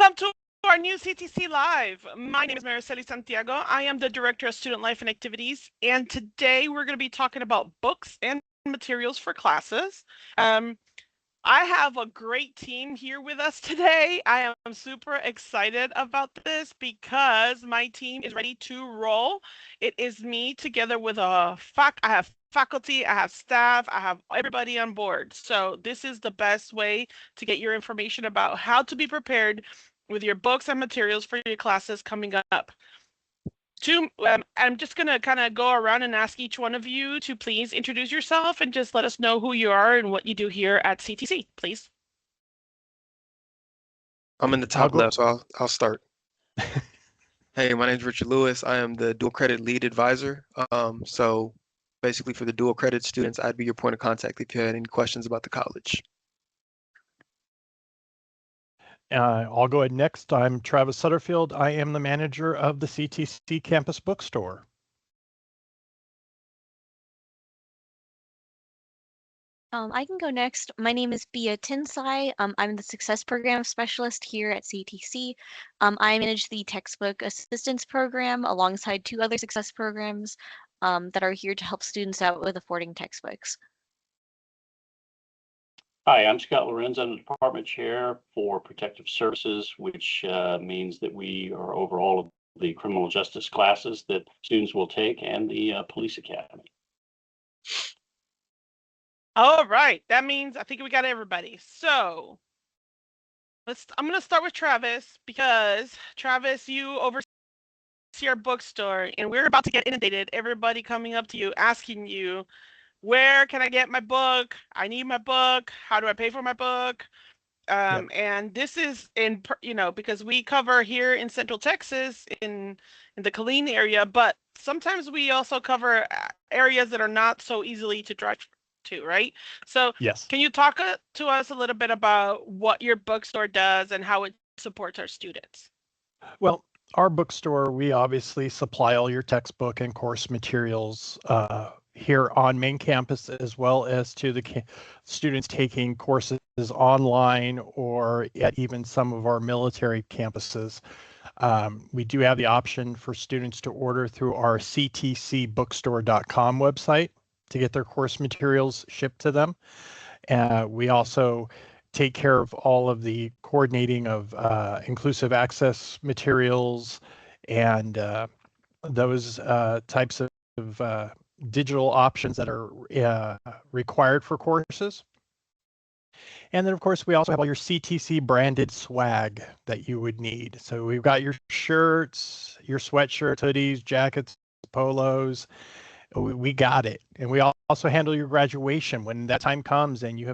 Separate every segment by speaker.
Speaker 1: Welcome to our new CTC Live. My name is Mariceli Santiago. I am the Director of Student Life and Activities, and today we're going to be talking about books and materials for classes. I have a great team here with us today. I am super excited about this because my team is ready to roll. It is me together with I have faculty, I have staff, I have everybody on board. So this is the best way to get your information about how to be prepared with your books and materials for your classes coming up. I'm just going to kind of go around and ask each one of you to please introduce yourself and just let us know who you are and what you do here at CTC, please.
Speaker 2: I'm in the top left, so I'll start. Hey, my name is Richard Lewis. I am the dual credit lead advisor. So basically for the dual credit students, I'd be your point of contact if you had any questions about the college.
Speaker 3: I'll go ahead next. I'm Travis Sutterfield. I am the manager of the CTC Campus Bookstore.
Speaker 4: I can go next. My name is Bia Tinsai. I'm the Success Program Specialist here at CTC. I manage the Textbook Assistance Program alongside two other success programs that are here to help students out with affording textbooks.
Speaker 5: Hi, I'm Scott Lorenz. I'm the Department Chair for Protective Services, which means that we are over all of the criminal justice classes that students will take and the police academy.
Speaker 1: All right, that means I think we got everybody. So I'm going to start with Travis because Travis, you oversee our bookstore and we're about to get inundated. Everybody coming up to you, asking you, where can I get my book? I need my book. How do I pay for my book? Yep. And this is because we cover here in Central Texas in the Killeen area, but sometimes we also cover areas that are not so easily to drive to, right? So yes. Can you talk to us a little bit about what your bookstore does and how it supports our students?
Speaker 3: Well, our bookstore, we obviously supply all your textbook and course materials here on main campus, as well as to the students taking courses online or at even some of our military campuses. We do have the option for students to order through our ctcbookstore.com website to get their course materials shipped to them. We also take care of all of the coordinating of inclusive access materials and those types of digital options that are required for courses. And then, of course, we also have all your CTC branded swag that you would need. So we've got your shirts, your sweatshirts, hoodies, jackets, polos. We got it. And we also handle your graduation when that time comes and you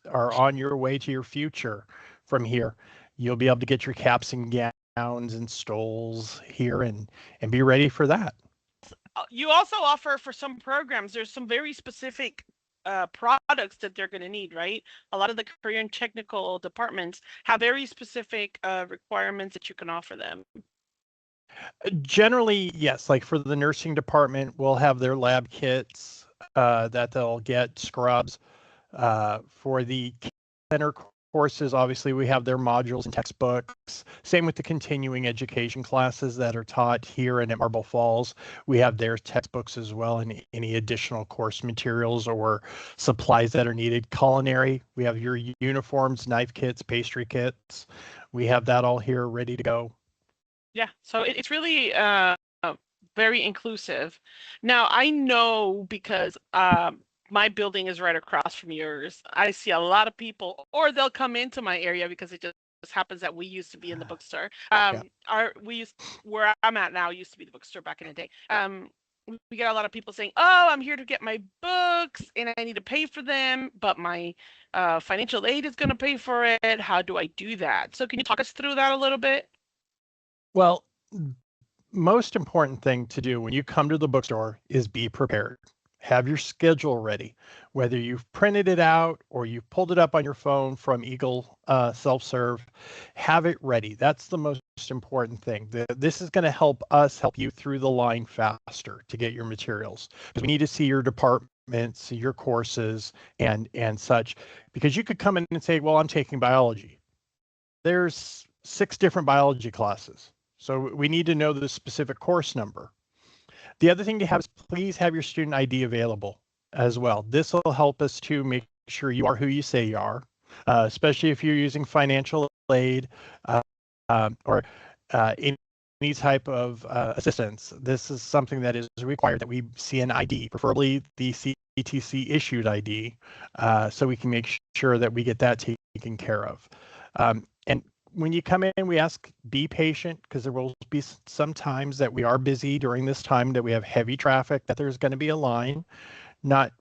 Speaker 3: are on your way to your future from here. You'll be able to get your caps and gowns and stoles here and be ready for that.
Speaker 1: You also offer for some programs, there's some very specific products that they're going to need, right? A lot of the career and technical departments have very specific requirements that you can offer them.
Speaker 3: Generally, yes. Like for the nursing department, we'll have their lab kits that they'll get, scrubs. For the center courses, obviously, we have their modules and textbooks. Same with the continuing education classes that are taught here and at Marble Falls. We have their textbooks as well and any additional course materials or supplies that are needed. Culinary, we have your uniforms, knife kits, pastry kits. We have that all here ready to go.
Speaker 1: Yeah, so it's really very inclusive. Now, I know because my building is right across from yours. I see a lot of people, or they'll come into my area because it just happens that we used to be in the bookstore. Where I'm at now used to be the bookstore back in the day. We get a lot of people saying, "Oh, I'm here to get my books, and I need to pay for them, but my financial aid is going to pay for it. How do I do that?" So, can you talk us through that a little bit?
Speaker 3: Well, most important thing to do when you come to the bookstore is be prepared. Have your schedule ready, whether you've printed it out or you've pulled it up on your phone from Eagle Self-Serve, have it ready. That's the most important thing. This is going to help you through the line faster to get your materials. Because we need to see your departments, your courses, and such. Because you could come in and say, well, I'm taking biology. There's 6 different biology classes. So we need to know the specific course number. The other thing to have is please have your student ID available as well. This will help us to make sure you are who you say you are, especially if you're using financial aid or any type of assistance. This is something that is required that we see an ID, preferably the CTC issued ID, so we can make sure that we get that taken care of. And when you come in, we ask be patient, because there will be some times that we are busy during this time, that we have heavy traffic, that there's going to be a line, not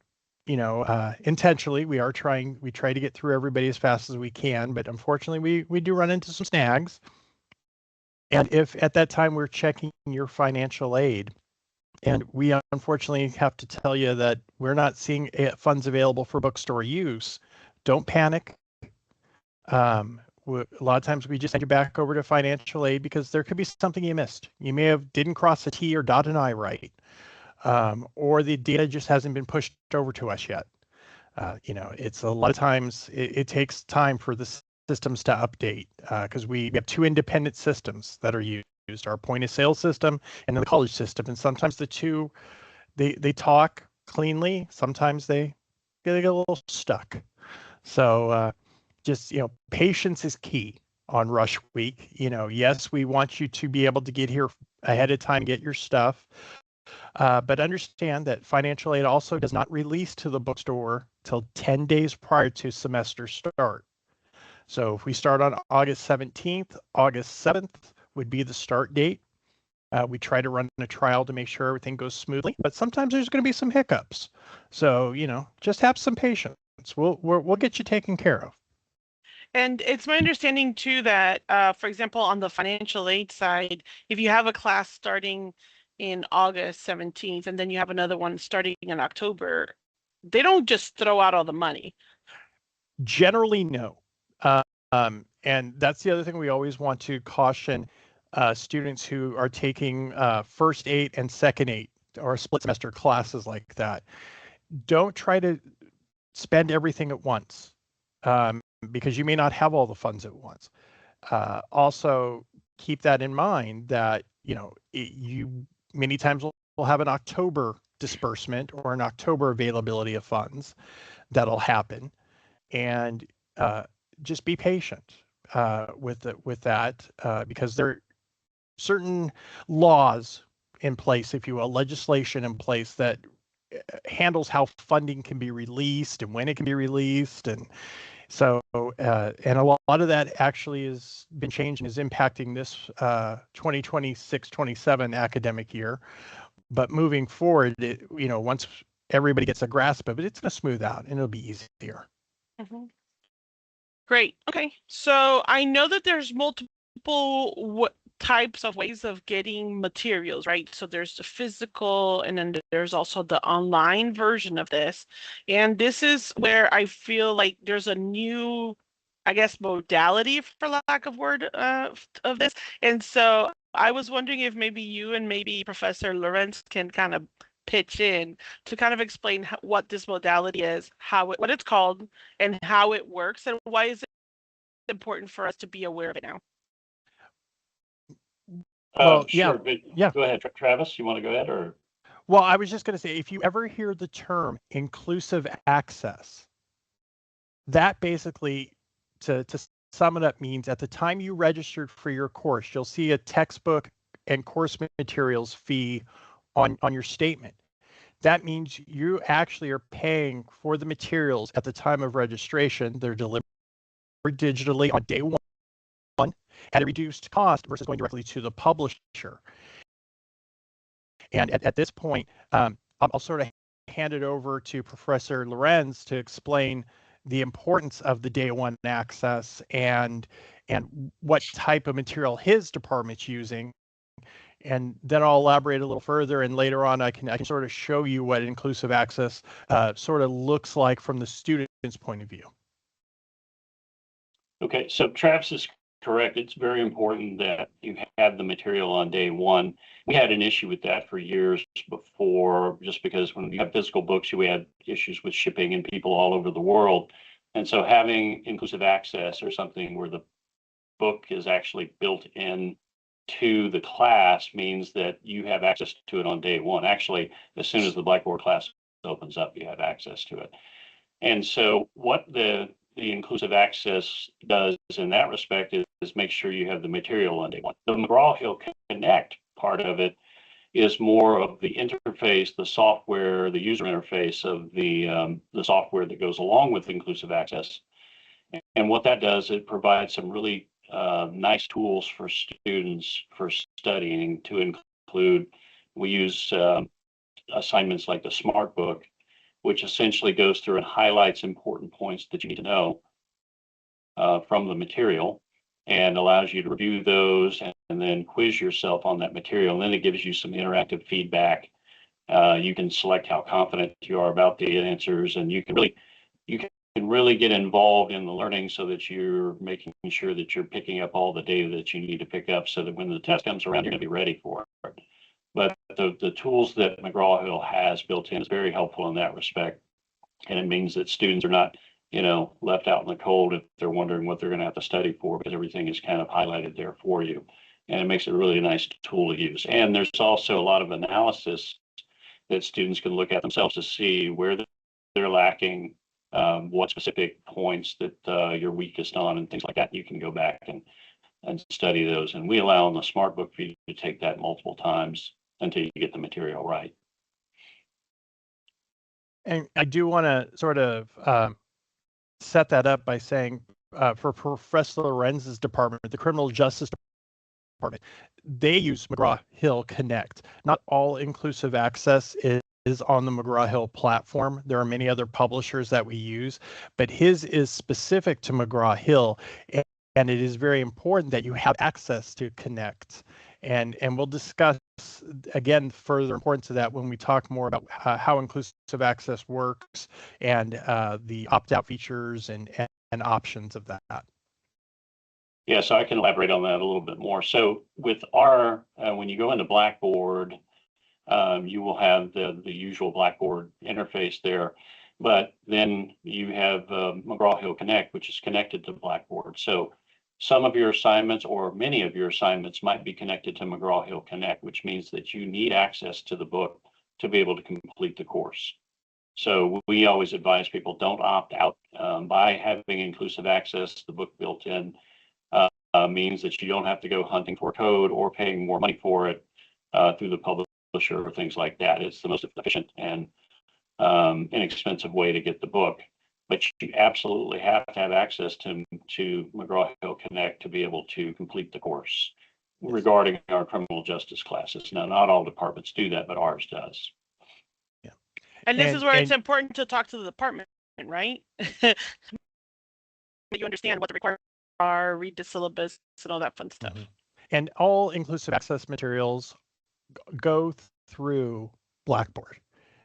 Speaker 3: intentionally. We try to get through everybody as fast as we can, but unfortunately we do run into some snags. And if at that time we're checking your financial aid, and we unfortunately have to tell you that we're not seeing funds available for bookstore use, don't panic. A lot of times we just send you back over to financial aid because there could be something you missed. You may have didn't cross a T or dot an I right, or the data just hasn't been pushed over to us yet. It's a lot of times it takes time for the systems to update, because we have 2 independent systems that are used, our point of sale system and the college system. And sometimes the two, they talk cleanly. Sometimes they get a little stuck. So just, patience is key on rush week. Yes, we want you to be able to get here ahead of time, get your stuff. But understand that financial aid also does not release to the bookstore till 10 days prior to semester start. So if we start on August 17th, August 7th would be the start date. We try to run a trial to make sure everything goes smoothly, but sometimes there's going to be some hiccups. So, just have some patience. We'll get you taken care of.
Speaker 1: And it's my understanding too that, for example, on the financial aid side, if you have a class starting in August 17th and then you have another one starting in October, they don't just throw out all the money.
Speaker 3: Generally, no. And that's the other thing we always want to caution students who are taking first 8 and second 8 or split semester classes like that. Don't try to spend everything at once, because you may not have all the funds at once. Also, keep that in mind that you many times will have an October disbursement or an October availability of funds that'll happen, and just be patient with that, because there are certain laws in place, if you will, legislation in place that handles how funding can be released and when it can be released. And so, and a lot of that actually has been changed and is impacting this 2026-27 academic year. But moving forward, once everybody gets a grasp of it, it's going to smooth out and it'll be easier.
Speaker 1: Mm-hmm. Great. Okay. So I know that there's multiple types of ways of getting materials, right? So there's the physical, and then there's also the online version of this. And this is where I feel like there's a new, I guess, modality, for lack of word, of this. And so I was wondering if maybe you and maybe Professor Lorenz can kind of pitch in to kind of explain what this modality is, what it's called, and how it works, and why is it important for us to be aware of it now.
Speaker 3: Well,
Speaker 5: sure,
Speaker 3: yeah.
Speaker 5: Go ahead, Travis. You want to go ahead, or?
Speaker 3: Well, I was just going to say, if you ever hear the term inclusive access, that basically, to sum it up, means at the time you registered for your course, you'll see a textbook and course materials fee on your statement. That means you actually are paying for the materials at the time of registration. They're delivered digitally on day one at a reduced cost versus going directly to the publisher. And at this point, I'll sort of hand it over to Professor Lorenz to explain the importance of the day one access and what type of material his department's using. And then I'll elaborate a little further, and later on I can sort of show you what inclusive access sort of looks like from the student's point of view.
Speaker 5: Okay, so Travis is correct. It's very important that you have the material on day one. We had an issue with that for years before, just because when you have physical books, we had issues with shipping and people all over the world. And so having inclusive access, or something where the book is actually built in to the class means that you have access to it on day one. Actually, as soon as the Blackboard class opens up, you have access to it. And so what the inclusive access does in that respect is make sure you have the material on day one. The McGraw-Hill Connect part of it is more of the interface, the software, the user interface of the software that goes along with inclusive access. And what that does, it provides some really nice tools for students for studying to include, we use assignments like the Smart Book, which essentially goes through and highlights important points that you need to know from the material and allows you to review those and then quiz yourself on that material. And then it gives you some interactive feedback. You can select how confident you are about the answers, and you can really get involved in the learning so that you're making sure that you're picking up all the data that you need to pick up so that when the test comes around, you're going to be ready for it. But the tools that McGraw-Hill has built in is very helpful in that respect. And it means that students are not, left out in the cold if they're wondering what they're going to have to study for, because everything is kind of highlighted there for you. And it makes it a really nice tool to use. And there's also a lot of analysis that students can look at themselves to see where they're lacking, what specific points that you're weakest on and things like that. You can go back and study those. And we allow in the Smart Book for you to take that multiple times until you get the material right.
Speaker 3: And I do want to sort of set that up by saying for Professor Lorenz's department, the Criminal Justice Department, they use McGraw-Hill Connect. Not all inclusive access is on the McGraw-Hill platform. There are many other publishers that we use, but his is specific to McGraw-Hill, and it is very important that you have access to Connect. And we'll discuss, again, further importance of that when we talk more about how inclusive access works and the opt-out features and options of that.
Speaker 5: Yeah, so I can elaborate on that a little bit more. So with our, when you go into Blackboard, you will have the usual Blackboard interface there, but then you have McGraw-Hill Connect, which is connected to Blackboard. So some of your assignments or many of your assignments might be connected to McGraw-Hill Connect, which means that you need access to the book to be able to complete the course. So we always advise people don't opt out. By having inclusive access, the book built in means that you don't have to go hunting for code or paying more money for it through the publisher or things like that. It's the most efficient and inexpensive way to get the book. But you absolutely have to have access to McGraw-Hill Connect to be able to complete the course regarding our criminal justice classes. Now, not all departments do that, but ours does.
Speaker 1: Yeah. And this is where it's important to talk to the department, right? You understand what the requirements are, read the syllabus, and all that fun stuff.
Speaker 3: Mm-hmm. And all inclusive access materials go through Blackboard.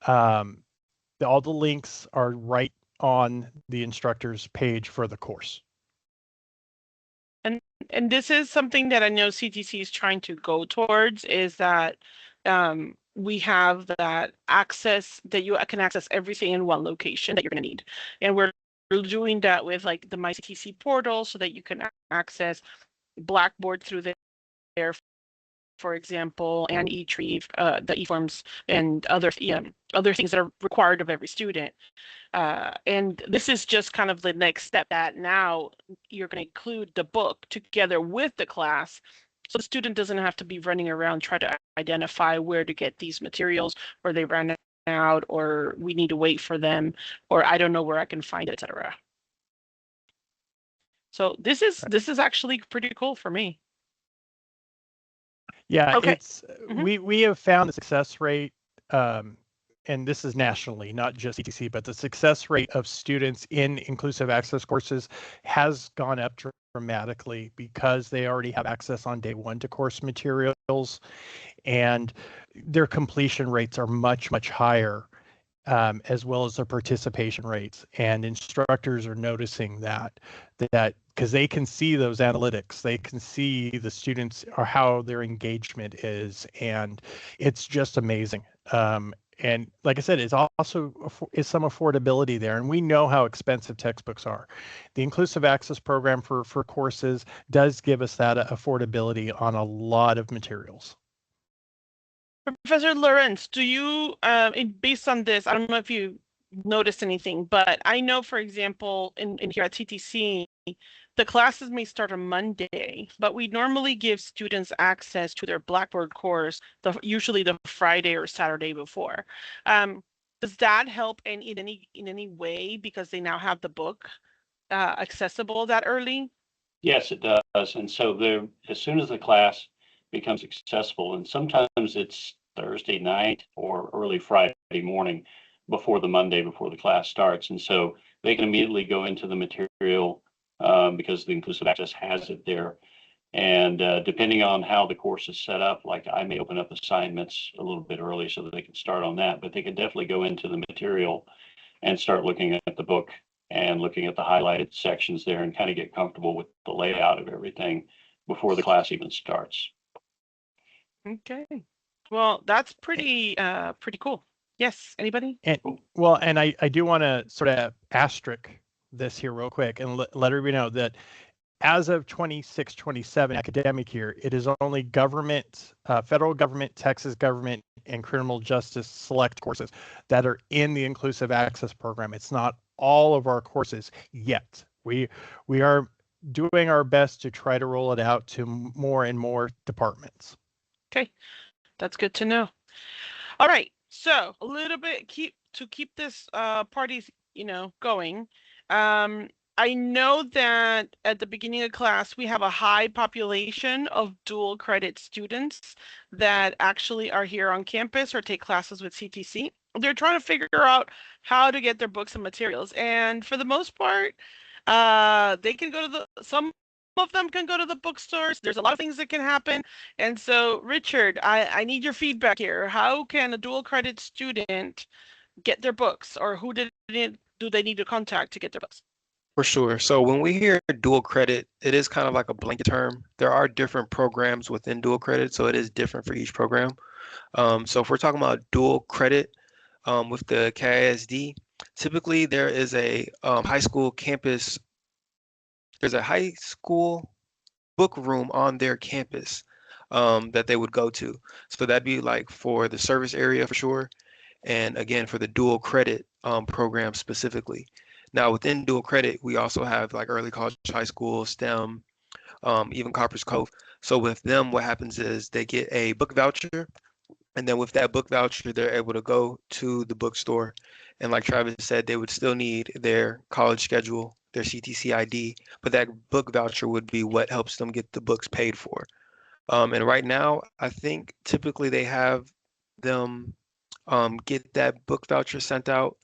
Speaker 3: All the links are right on the instructor's page for the course.
Speaker 1: And this is something that I know CTC is trying to go towards, is that we have that access, that you can access everything in one location that you're going to need. And we're doing that with like the MyCTC portal so that you can access Blackboard through there, for example, and eTrieve, the eForms and other things that are required of every student. And this is just kind of the next step, that now you're going to include the book together with the class, so the student doesn't have to be running around trying to identify where to get these materials, or they ran out, or we need to wait for them, or I don't know where I can find it, etc. So this is actually pretty cool for me.
Speaker 3: Yeah,
Speaker 1: okay.
Speaker 3: It's we have found the success rate, and this is nationally, not just CTC, but the success rate of students in inclusive access courses has gone up dramatically because they already have access on day one to course materials, and their completion rates are much, much higher, as well as their participation rates. And instructors are noticing that because they can see those analytics, they can see the students or how their engagement is, and it's just amazing. And like I said, it's also is some affordability there, and we know how expensive textbooks are. The Inclusive Access Program for courses does give us that affordability on a lot of materials.
Speaker 1: Professor Lawrence, do you, based on this, I don't know if you noticed anything, but I know, for example, in here at CTC, the classes may start on Monday, but we normally give students access to their Blackboard course, usually the Friday or Saturday before. Does that help in any way because they now have the book accessible that early?
Speaker 5: Yes, it does. And so as soon as the class becomes accessible, and sometimes it's Thursday night or early Friday morning before the class starts. And so they can immediately go into the material because the Inclusive Access has it there. And depending on how the course is set up, like I may open up assignments a little bit early so that they can start on that, but they can definitely go into the material and start looking at the book and looking at the highlighted sections there and kind of get comfortable with the layout of everything before the class even starts.
Speaker 1: Okay. Well, that's pretty cool. Yes, anybody?
Speaker 3: And well, and I do want to sort of asterisk this here real quick and let everybody know that as of 26-27 academic year, it is only government, federal government, Texas government, and criminal justice select courses that are in the Inclusive Access Program. It's not all of our courses yet. We are doing our best to try to roll it out to more and more departments.
Speaker 1: Okay, that's good to know. All right, so a little bit keep this parties, going. I know that at the beginning of class, we have a high population of dual credit students that actually are here on campus or take classes with CTC. They're trying to figure out how to get their books and materials. And for the most part, they can go to some of them can go to the bookstores. There's a lot of things that can happen. And so, Richard, I need your feedback here. How can a dual credit student get their books, or who do they need to contact to get their books?
Speaker 2: For sure. So when we hear dual credit, it is kind of like a blanket term. There are different programs within dual credit, so it is different for each program. So if we're talking about dual credit with the KISD, typically there is a high school campus. There's a high school book room on their campus that they would go to. So that'd be like for the service area for sure, and again for the dual credit program specifically. Now within dual credit, we also have like early college, high school, STEM, even Copper's Cove. So with them, what happens is they get a book voucher, and then with that book voucher, they're able to go to the bookstore. And like Travis said, they would still need their college schedule, their CTC ID, but that book voucher would be what helps them get the books paid for. And right now, I think typically they have them get that book voucher sent out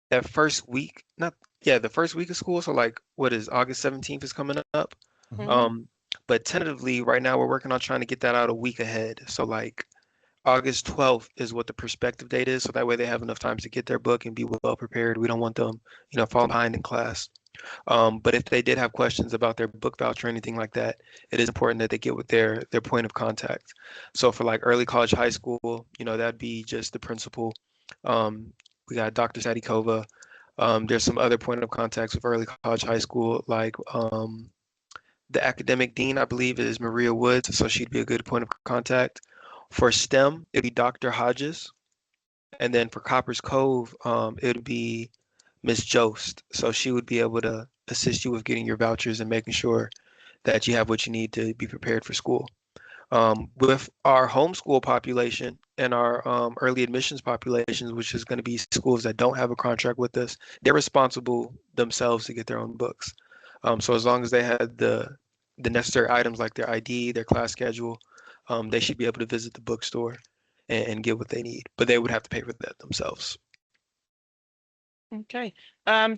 Speaker 2: that first week, not yeah, the first week of school. So like what is August 17th is coming up.
Speaker 1: Mhm.
Speaker 2: But tentatively right now we're working on trying to get that out a week ahead. So like August 12th is what the prospective date is. So that way they have enough time to get their book and be well prepared. We don't want them, falling behind in class. But if they did have questions about their book voucher or anything like that, it is important that they get with their point of contact. So for like early college, high school, that'd be just the principal. We got Dr. Sadikova. There's some other point of contacts with early college, high school, like the academic dean, I believe, is Maria Woods, so she'd be a good point of contact. For STEM, it'd be Dr. Hodges. And then for Copper's Cove, it'd be Miss Jost. So she would be able to assist you with getting your vouchers and making sure that you have what you need to be prepared for school. With our homeschool population and our early admissions populations, which is going to be schools that don't have a contract with us, they're responsible themselves to get their own books. So as long as they had the necessary items like their ID, their class schedule, they should be able to visit the bookstore and get what they need. But they would have to pay for that themselves.
Speaker 1: Okay.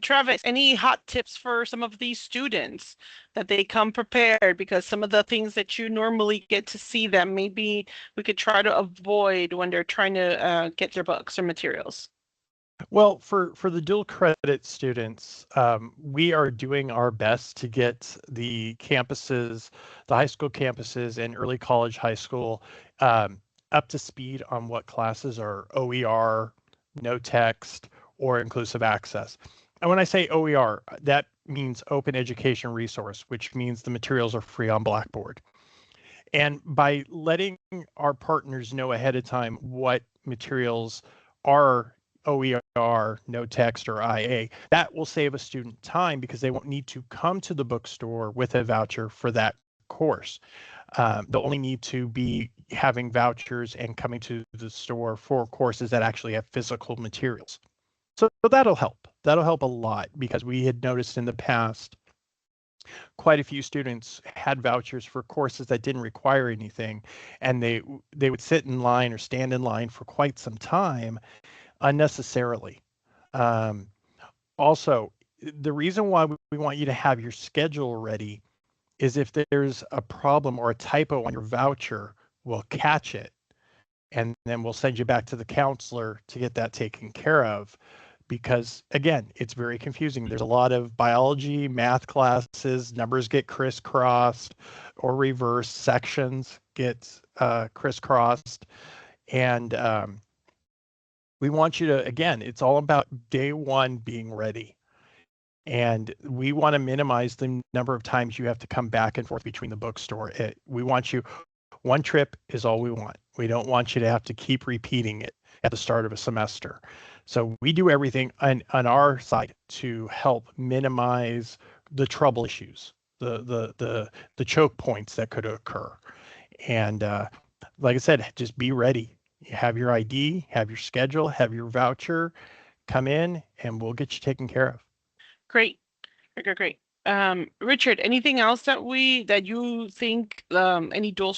Speaker 1: Travis, any hot tips for some of these students that they come prepared? Because some of the things that you normally get to see them, maybe we could try to avoid when they're trying to get their books or materials.
Speaker 3: Well, for the dual credit students, we are doing our best to get the campuses, the high school campuses and early college, high school, up to speed on what classes are OER, no text, or inclusive access. And when I say OER, that means open education resource, which means the materials are free on Blackboard. And by letting our partners know ahead of time what materials are OER, no text, or IA, that will save a student time because they won't need to come to the bookstore with a voucher for that course. They'll only need to be having vouchers and coming to the store for courses that actually have physical materials. So that'll help. That'll help a lot because we had noticed in the past quite a few students had vouchers for courses that didn't require anything, and they would sit in line or stand in line for quite some time unnecessarily. Also, the reason why we want you to have your schedule ready is if there's a problem or a typo on your voucher, we'll catch it, and then we'll send you back to the counselor to get that taken care of. Because again, it's very confusing. There's a lot of biology, math classes, numbers get crisscrossed or reversed, sections get crisscrossed. And we want you to, again, it's all about day one being ready. And we want to minimize the number of times you have to come back and forth between the bookstore. We want you, one trip is all we want. We don't want you to have to keep repeating it at the start of a semester. So we do everything on our side to help minimize the trouble issues, the choke points that could occur. And like I said, just be ready. You have your ID, have your schedule, have your voucher, come in and we'll get you taken care of.
Speaker 1: Great. Great. Richard, anything else that you think any dual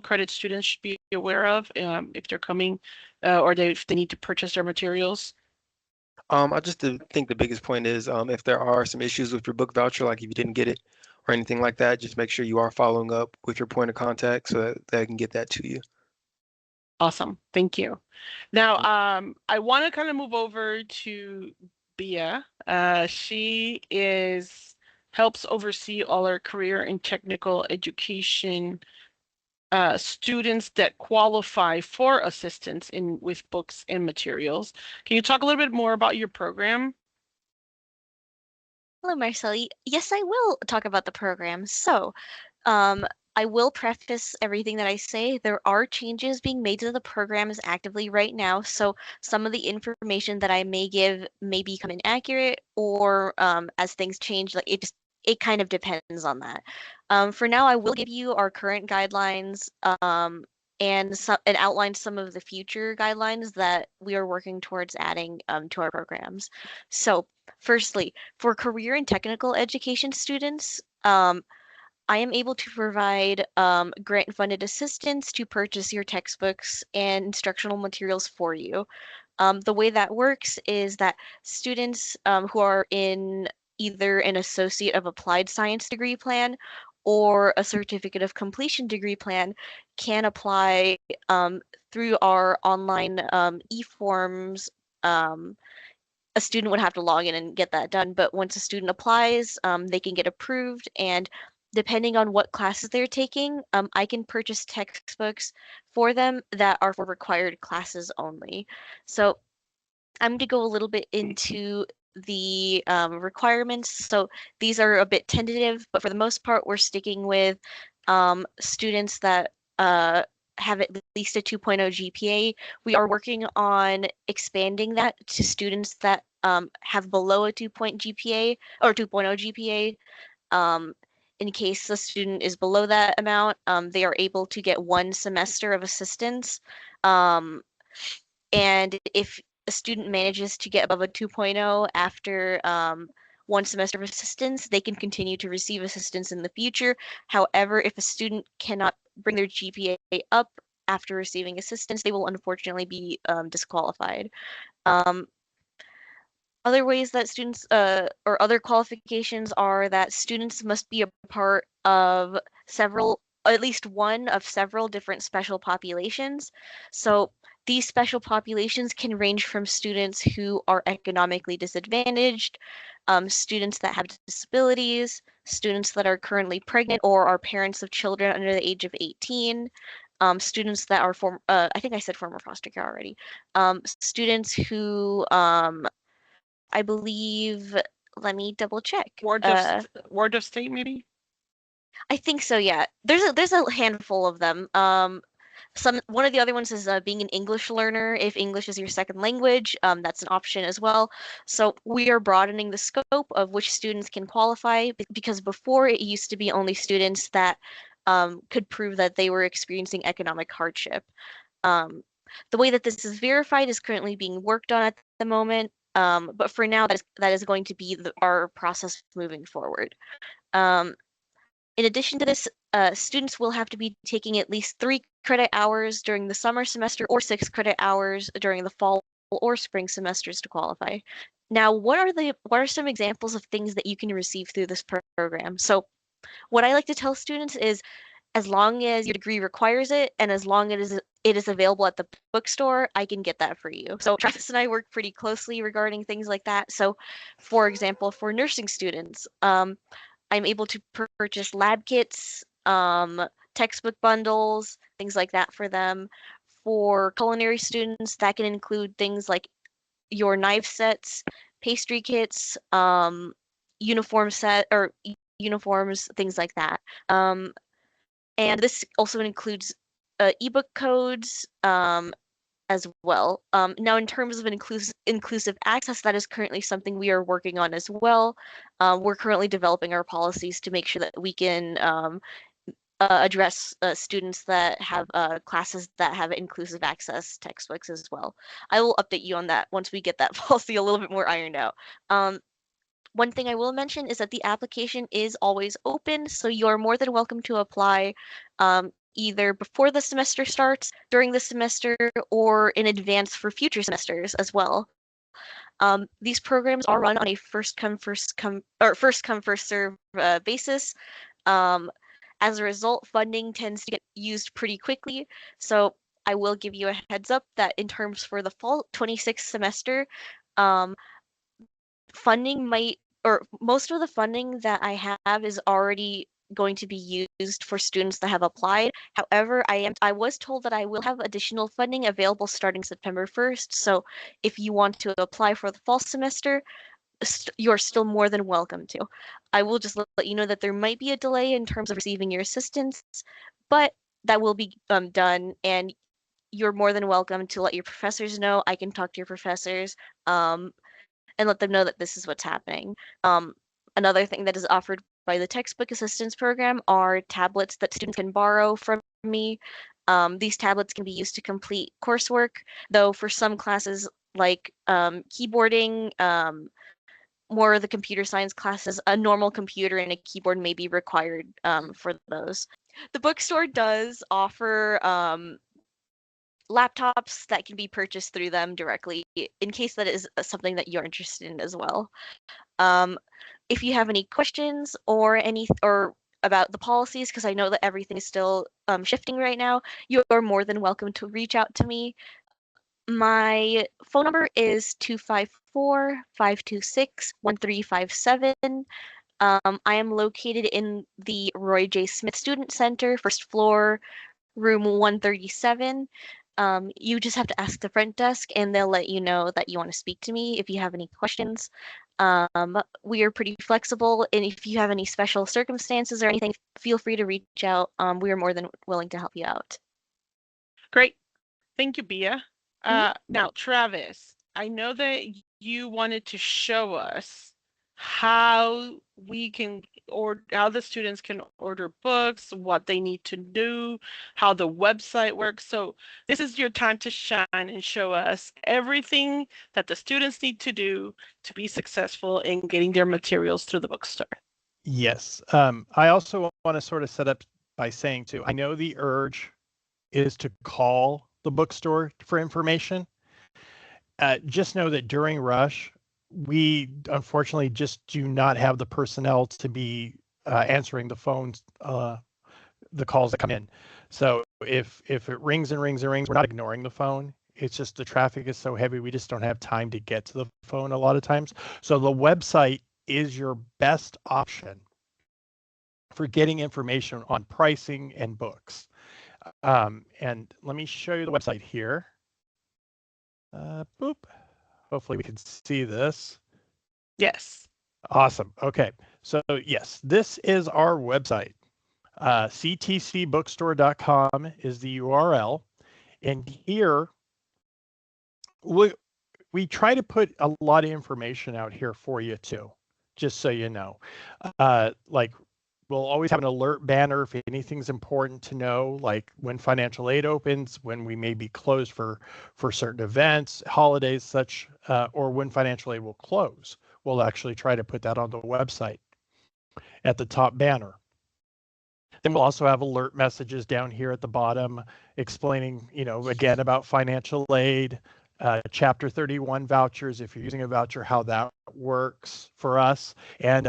Speaker 1: credit students should be aware of if they're coming or if they need to purchase their materials?
Speaker 2: I just think the biggest point is if there are some issues with your book voucher, like if you didn't get it or anything like that, just make sure you are following up with your point of contact so that they can get that to you.
Speaker 1: Awesome. Thank you. Now, I want to kind of move over to Bia. She helps oversee all our career and technical education students that qualify for assistance with books and materials. Can you talk a little bit more about your program?
Speaker 4: Hello, Marceli. Yes, I will talk about the program. So, I will preface everything that I say. There are changes being made to the programs actively right now. So some of the information that I may give may become inaccurate or as things change, like it kind of depends on that. For now, I will give you our current guidelines and outline some of the future guidelines that we are working towards adding to our programs. So firstly, for career and technical education students, I am able to provide grant-funded assistance to purchase your textbooks and instructional materials for you. The way that works is that students who are in either an Associate of Applied Science degree plan or a Certificate of Completion degree plan can apply through our online e-forms. A student would have to log in and get that done, but once a student applies, they can get approved, and depending on what classes they're taking, I can purchase textbooks for them that are for required classes only. So I'm going to go a little bit into the requirements. So these are a bit tentative, but for the most part, we're sticking with students that have at least a 2.0 GPA. We are working on expanding that to students that have below a 2.0 GPA or 2.0 GPA. In case the student is below that amount, they are able to get 1 semester of assistance. And if a student manages to get above a 2.0 after 1 semester of assistance, they can continue to receive assistance in the future. However, if a student cannot bring their GPA up after receiving assistance, they will unfortunately be disqualified. Other ways that students or other qualifications are that students must be a part of at least one of several different special populations. So these special populations can range from students who are economically disadvantaged, students that have disabilities, students that are currently pregnant or are parents of children under the age of 18, students that are I think I said former foster care already. Students who I believe, let me double check.
Speaker 1: Ward of state, maybe?
Speaker 4: I think so, yeah. There's a handful of them. One of the other ones is being an English learner. If English is your second language, that's an option as well. So we are broadening the scope of which students can qualify, because before it used to be only students that could prove that they were experiencing economic hardship. The way that this is verified is currently being worked on at the moment, but for now, that is going to be our process moving forward. In addition to this, students will have to be taking at least 3 credit hours during the summer semester or 6 credit hours during the fall or spring semesters to qualify. Now, what are some examples of things that you can receive through this program? So what I like to tell students is, as long as your degree requires it and as long as it is available at the bookstore, I can get that for you. So Travis and I work pretty closely regarding things like that. So for example, for nursing students, I'm able to purchase lab kits, textbook bundles, things like that for them. For culinary students, that can include things like your knife sets, pastry kits, uniforms, things like that. And this also includes ebook codes, as well. Now, in terms of inclusive access, that is currently something we are working on as well. We're currently developing our policies to make sure that we can address students that have classes that have inclusive access textbooks as well. I will update you on that once we get that policy a little bit more ironed out. One thing I will mention is that the application is always open, so you're more than welcome to apply either before the semester starts, during the semester, or in advance for future semesters as well. These programs are run on a first come first serve basis. As a result, funding tends to get used pretty quickly. So I will give you a heads up that in terms for the fall 26th semester, funding or most of the funding that I have is already going to be used for students that have applied. However, I was told that I will have additional funding available starting September 1st. So if you want to apply for the fall semester, you're still more than welcome to. I will just let you know that there might be a delay in terms of receiving your assistance, but that will be done, and you're more than welcome to let your professors know. I can talk to your professors and let them know that this is what's happening. Another thing that is offered by the textbook assistance program are tablets that students can borrow from me. These tablets can be used to complete coursework, though for some classes like keyboarding, more of the computer science classes, a normal computer and a keyboard may be required for those. The bookstore does offer laptops that can be purchased through them directly in case that is something that you're interested in as well. If you have any questions or about the policies, because I know that everything is still shifting right now, you are more than welcome to reach out to me. My phone number is 254-526-1357. I am located in the Roy J. Smith Student Center, first floor, room 137. You just have to ask the front desk and they'll let you know that you want to speak to me if you have any questions. We are pretty flexible, and if you have any special circumstances or anything, feel free to reach out. We are more than willing to help you out.
Speaker 1: Great. Thank you, Bia. Now, Travis, I know that you wanted to show us how how the students can order books, what they need to do, how the website works. So this is your time to shine and show us everything that the students need to do to be successful in getting their materials through the bookstore.
Speaker 3: Yes. I also want to sort of set up by saying too, I know the urge is to call the bookstore for information. Just know that during rush, we unfortunately just do not have the personnel to be answering the phones, the calls that come in. So if it rings and rings and rings, we're not ignoring the phone. It's just the traffic is so heavy, we just don't have time to get to the phone a lot of times. So the website is your best option for getting information on pricing and books. And let me show you the website here. Boop. Hopefully we can see this.
Speaker 1: Yes.
Speaker 3: Awesome. Okay. So yes, this is our website. CTCbookstore.com is the URL. And here we try to put a lot of information out here for you too, just so you know. Like we'll always have an alert banner if anything's important to know, like when financial aid opens, when we may be closed for certain events, holidays, such, or when financial aid will close. We'll actually try to put that on the website at the top banner. Then we'll also have alert messages down here at the bottom explaining, again, about financial aid, Chapter 31 vouchers, if you're using a voucher, how that works for us, and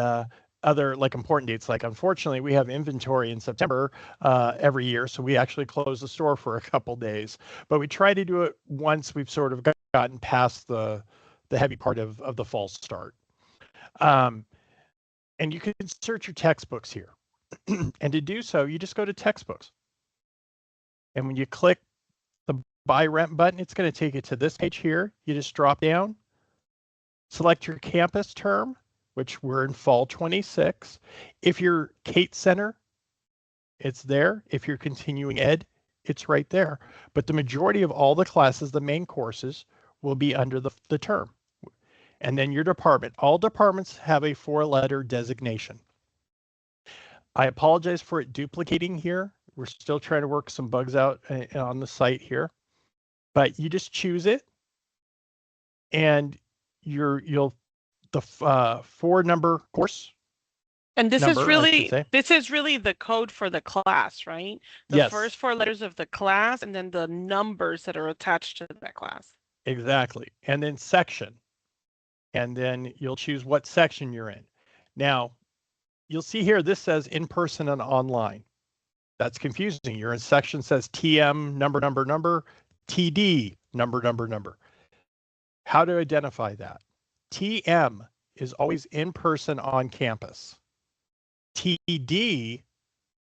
Speaker 3: other like important dates. Like, unfortunately, we have inventory in September every year, so we actually close the store for a couple days. But we try to do it once we've sort of gotten past the heavy part of the fall start. And you can search your textbooks here. And to do so, you just go to textbooks. And when you click the buy rent button, it's going to take you to this page here. You just drop down, select your campus term, which we're in fall 26. If you're Kate Center, it's there. If you're continuing ed, it's right there. But the majority of all the classes, the main courses, will be under the term. And then your department. All departments have a 4-letter designation. I apologize for it duplicating here. We're still trying to work some bugs out on the site here, but you just choose it, and the 4-number course.
Speaker 1: And this
Speaker 3: number,
Speaker 1: is really the code for the class, right? The first 4 letters of the class, and then the numbers that are attached to that class.
Speaker 3: Exactly. And then section. And then you'll choose what section you're in. Now, you'll see here, this says in person and online. That's confusing. Your section says TM number, TD number. How to identify that? TM is always in person on campus. TD,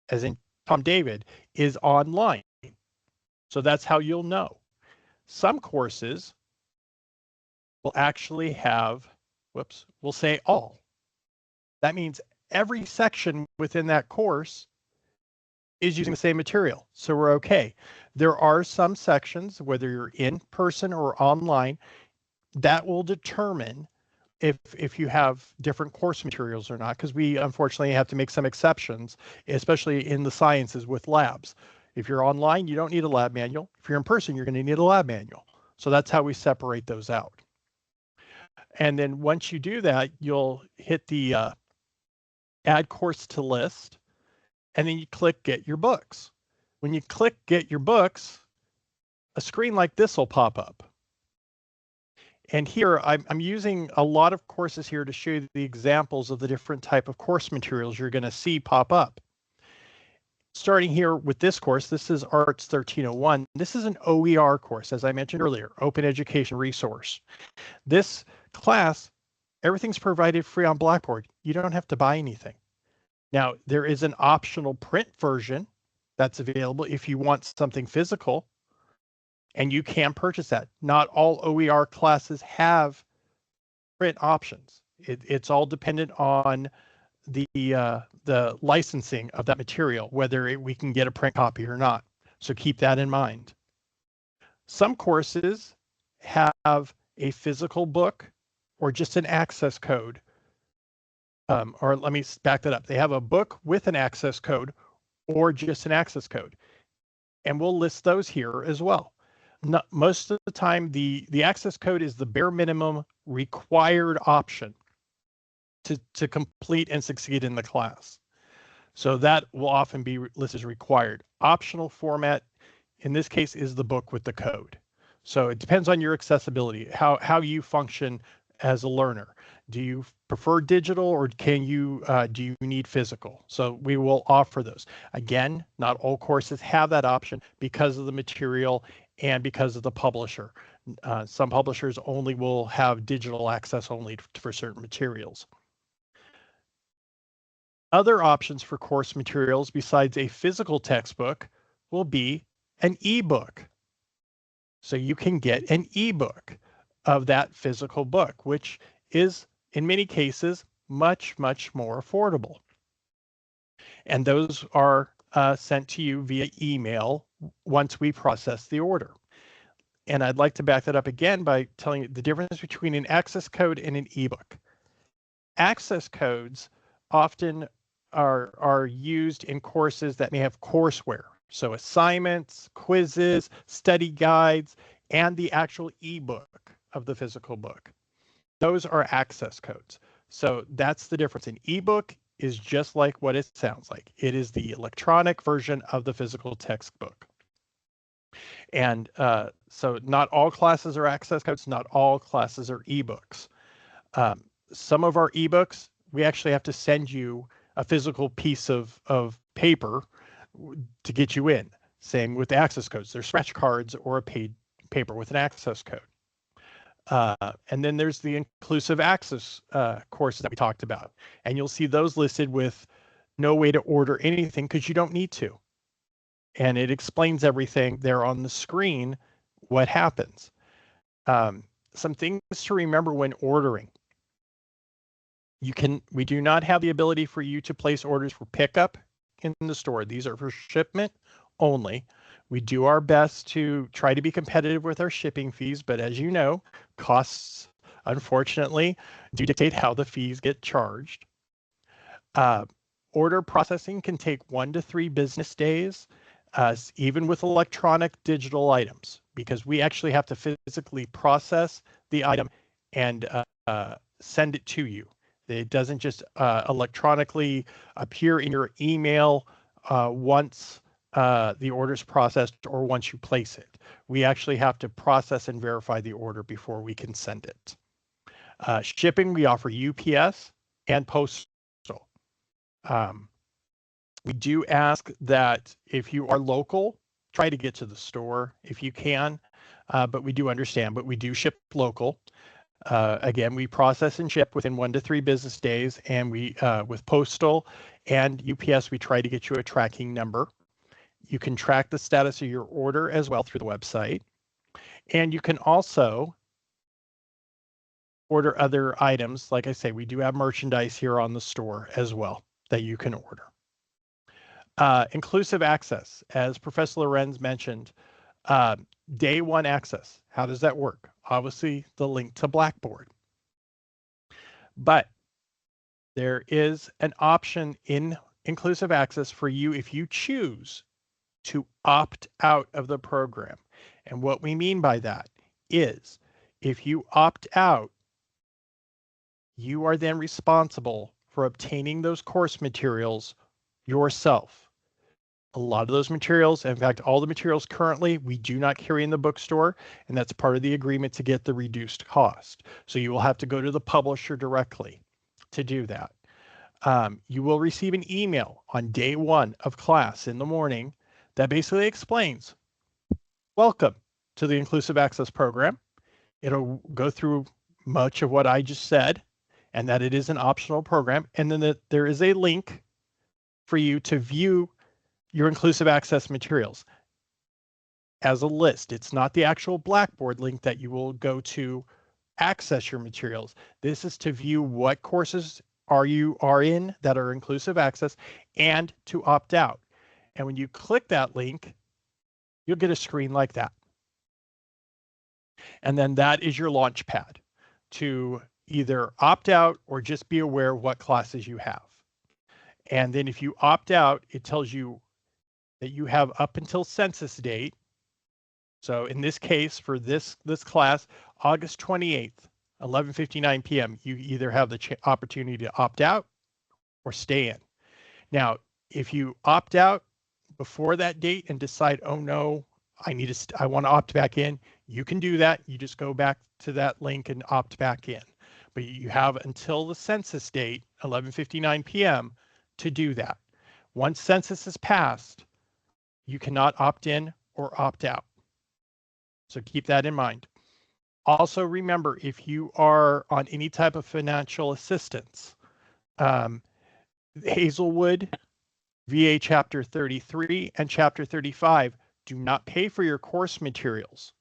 Speaker 3: as in Tom David, is online. So that's how you'll know. Some courses will actually have, we'll say all. That means every section within that course is using the same material. So we're okay. There are some sections, whether you're in person or online, that will determine if you have different course materials or not, because we unfortunately have to make some exceptions, especially in the sciences with labs. If you're online, you don't need a lab manual. If you're in person, you're going to need a lab manual. So that's how we separate those out. And then once you do that, you'll hit the add course to list, and then you click get your books. When you click get your books, a screen like this will pop up. And here I'm using a lot of courses here to show you the examples of the different type of course materials you're going to see pop up. Starting here with this course, this is Arts 1301. This is an OER course, as I mentioned earlier, Open Education Resource. This class, everything's provided free on Blackboard. You don't have to buy anything. Now, there is an optional print version that's available if you want something physical, and you can purchase that. Not all OER classes have print options. It's all dependent on the licensing of that material, whether we can get a print copy or not. So keep that in mind. Some courses have a physical book or just an access code. Or let me back that up. They have a book with an access code or just an access code. And we'll list those here as well. Most of the time, the access code is the bare minimum required option to complete and succeed in the class. So that will often be listed as required. Optional format, in this case, is the book with the code. So it depends on your accessibility, how you function as a learner. Do you prefer digital, or do you need physical? So we will offer those. Again, not all courses have that option because of the material and because of the publisher. Some publishers only will have digital access only for certain materials. Other options for course materials besides a physical textbook will be an ebook. So you can get an ebook of that physical book, which is in many cases much, much more affordable. And those are sent to you via email once we process the order. And I'd like to back that up again by telling you the difference between an access code and an ebook. Access codes often are used in courses that may have courseware. So assignments, quizzes, study guides, and the actual ebook of the physical book. Those are access codes. So that's the difference. An ebook is just like what it sounds like. It is the electronic version of the physical textbook. And so not all classes are access codes, not all classes are ebooks. Some of our ebooks, we actually have to send you a physical piece of paper to get you in. Same with the access codes. They're scratch cards or a paid paper with an access code. And then there's the inclusive access courses that we talked about. And you'll see those listed with no way to order anything because you don't need to. And it explains everything there on the screen, what happens. Some things to remember when ordering. We do not have the ability for you to place orders for pickup in the store. These are for shipment only. We do our best to try to be competitive with our shipping fees, but as you know, costs, unfortunately, do dictate how the fees get charged. Order processing can take 1 to 3 business days, even with electronic digital items, because we actually have to physically process the item and send it to you. It doesn't just electronically appear in your email once the order is processed or once you place it. We actually have to process and verify the order before we can send it. Shipping, we offer UPS and postal. We do ask that if you are local, try to get to the store if you can, but we do understand, but we do ship local. Again, we process and ship within 1 to 3 business days, and we with postal and UPS, we try to get you a tracking number. You can track the status of your order as well through the website. And you can also order other items. Like I say, we do have merchandise here on the store as well that you can order. Inclusive access, as Professor Lorenz mentioned, day 1 access. How does that work? Obviously, the link to Blackboard. But there is an option in inclusive access for you if you choose to opt out of the program. And what we mean by that is if you opt out, you are then responsible for obtaining those course materials yourself. A lot of those materials, in fact, all the materials currently, we do not carry in the bookstore, and that's part of the agreement to get the reduced cost. So you will have to go to the publisher directly to do that. You will receive an email on day 1 of class in the morning that basically explains, welcome to the Inclusive Access Program. It'll go through much of what I just said, and that it is an optional program, and then that there is a link for you to view your inclusive access materials as a list. It's not the actual Blackboard link that you will go to access your materials. This is to view what courses you are in that are inclusive access and to opt out. And when you click that link, you'll get a screen like that. And then that is your launch pad to either opt out or just be aware of what classes you have. And then if you opt out, it tells you that you have up until census date. So in this case, for this class, August 28th, 11:59 p.m., you either have the opportunity to opt out or stay in. Now, if you opt out before that date and decide, oh no, I want to opt back in, you can do that. You just go back to that link and opt back in. But you have until the census date, 11:59 p.m., to do that. Once census is passed, you cannot opt in or opt out. So keep that in mind. Also remember, if you are on any type of financial assistance, Hazelwood VA Chapter 33 and Chapter 35 do not pay for your course materials.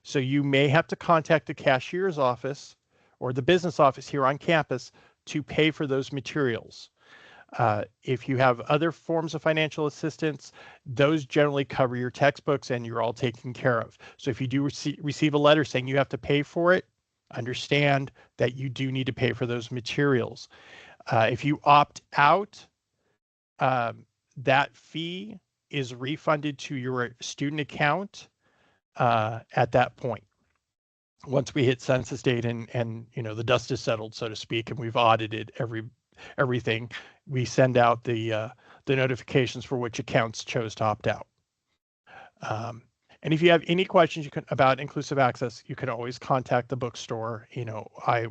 Speaker 3: So you may have to contact the cashier's office or the business office here on campus to pay for those materials. If you have other forms of financial assistance, those generally cover your textbooks and you're all taken care of. So if you do receive a letter saying you have to pay for it, understand that you do need to pay for those materials. If you opt out, that fee is refunded to your student account at that point. Once we hit census date and you know the dust is settled, so to speak, and we've audited everything, we send out the notifications for which accounts chose to opt out. And if you have any questions about inclusive access, you can always contact the bookstore. You know,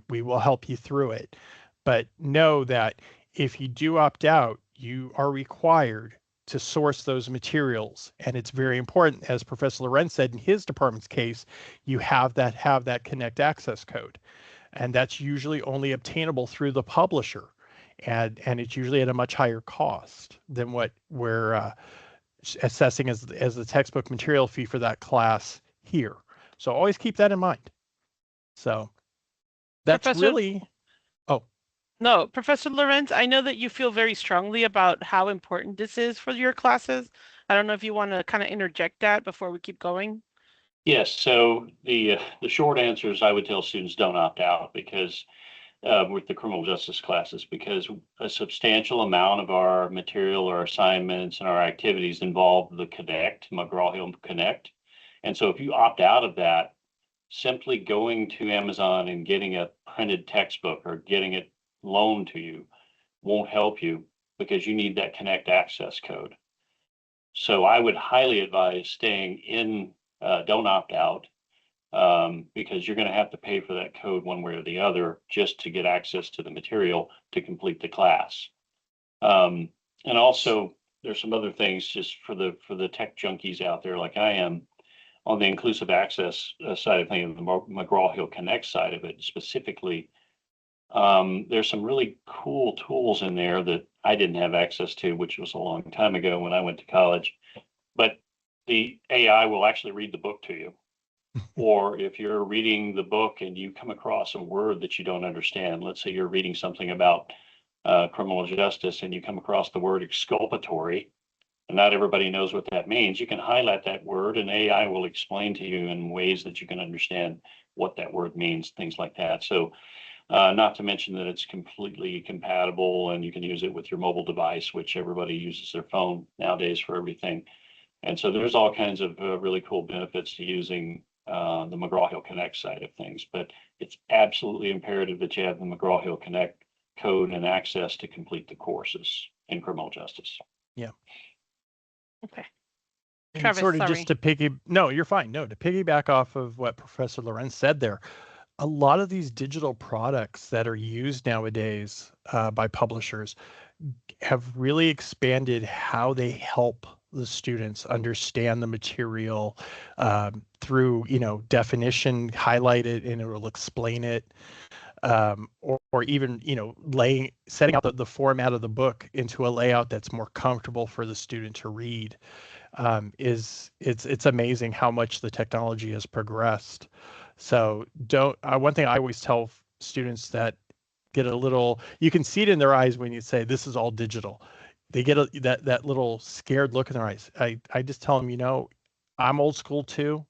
Speaker 3: we will help you through it. But know that if you do opt out, you are required to source those materials. And it's very important, as Professor Lorenz said in his department's case, you have that Connect access code. And that's usually only obtainable through the publisher. And it's usually at a much higher cost than what we're assessing as the textbook material fee for that class here. So always keep that in mind. So that's
Speaker 1: Professor,
Speaker 3: really,
Speaker 1: no, Professor Lorenz, I know that you feel very strongly about how important this is for your classes. I don't know if you want to kind of interject that before we keep going.
Speaker 5: Yes. So the short answer is I would tell students don't opt out because with the criminal justice classes, because a substantial amount of our material or assignments and our activities involve the Connect, McGraw-Hill Connect. And so if you opt out of that, simply going to Amazon and getting a printed textbook or getting it loaned to you won't help you because you need that Connect access code. So I would highly advise staying in, don't opt out, because you're going to have to pay for that code one way or the other just to get access to the material to complete the class. And also there's some other things just for the tech junkies out there like I am on the inclusive access side of things, the McGraw-Hill Connect side of it specifically. There's some really cool tools in there that I didn't have access to, which was a long time ago when I went to college. But the AI will actually read the book to you. Or if you're reading the book and you come across a word that you don't understand, let's say you're reading something about criminal justice and you come across the word exculpatory, and not everybody knows what that means, you can highlight that word and AI will explain to you in ways that you can understand what that word means, things like that. So not to mention that it's completely compatible and you can use it with your mobile device, which everybody uses their phone nowadays for everything. And so there's all kinds of really cool benefits to using the McGraw-Hill Connect side of things. But it's absolutely imperative that you have the McGraw-Hill Connect code and access to complete the courses in criminal justice.
Speaker 3: yeah.
Speaker 1: Okay.
Speaker 3: And
Speaker 1: Travis,
Speaker 3: sort of
Speaker 1: sorry.
Speaker 3: just to no, you're fine. No, to piggyback off of what Professor Lorenz said there, a lot of these digital products that are used nowadays by publishers have really expanded how they help the students understand the material through, you know, definition, highlight it, and it will explain it. Or even, you know, setting out the format of the book into a layout that's more comfortable for the student to read. It's amazing how much the technology has progressed. So one thing I always tell students that get a little, you can see it in their eyes when you say this is all digital. They get that little scared look in their eyes. I just tell them, you know, I'm old school too,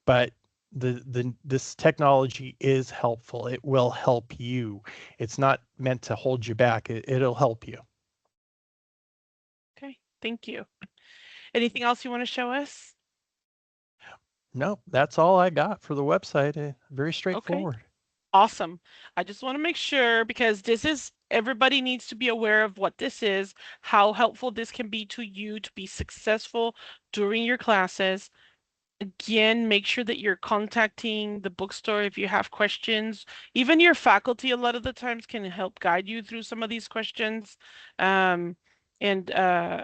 Speaker 3: but this technology is helpful. It will help you. It's not meant to hold you back. It'll help you.
Speaker 1: Okay, thank you. Anything else you want to show us?
Speaker 3: No, that's all I got for the website. Very straightforward.
Speaker 1: Okay. Awesome. I just want to make sure because everybody needs to be aware of what this is, how helpful this can be to you to be successful during your classes. Again, make sure that you're contacting the bookstore if you have questions. Even your faculty a lot of the times can help guide you through some of these questions.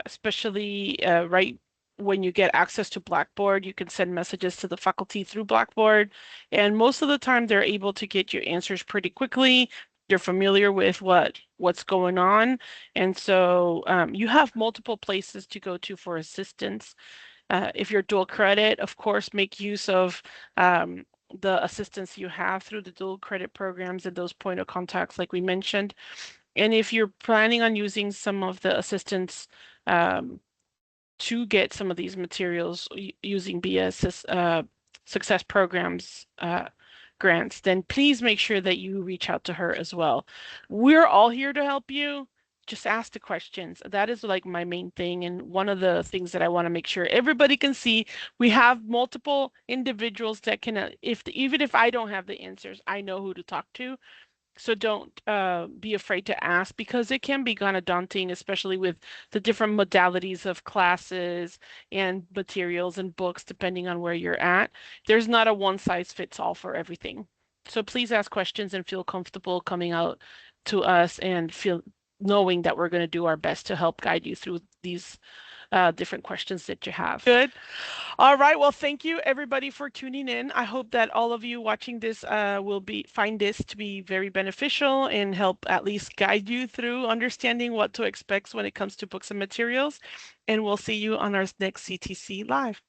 Speaker 1: Especially right when you get access to Blackboard, you can send messages to the faculty through Blackboard. And most of the time they're able to get your answers pretty quickly. you're familiar with what's going on. And so you have multiple places to go to for assistance. If you're dual credit, of course, make use of the assistance you have through the dual credit programs and those point of contacts like we mentioned. And if you're planning on using some of the assistance to get some of these materials using BS success programs grants, then please make sure that you reach out to her as well. We're all here to help you. Just ask the questions. That is like my main thing. And one of the things that I want to make sure everybody can see, we have multiple individuals that can, even if I don't have the answers, I know who to talk to. So don't be afraid to ask, because it can be kind of daunting, especially with the different modalities of classes and materials and books, depending on where you're at. There's not a one size fits all for everything. So please ask questions and feel comfortable coming out to us and feel knowing that we're going to do our best to help guide you through these different questions that you have. Good. All right. Well, thank you everybody for tuning in. I hope that all of you watching this will find this to be very beneficial and help at least guide you through understanding what to expect when it comes to books and materials. And we'll see you on our next CTC Live.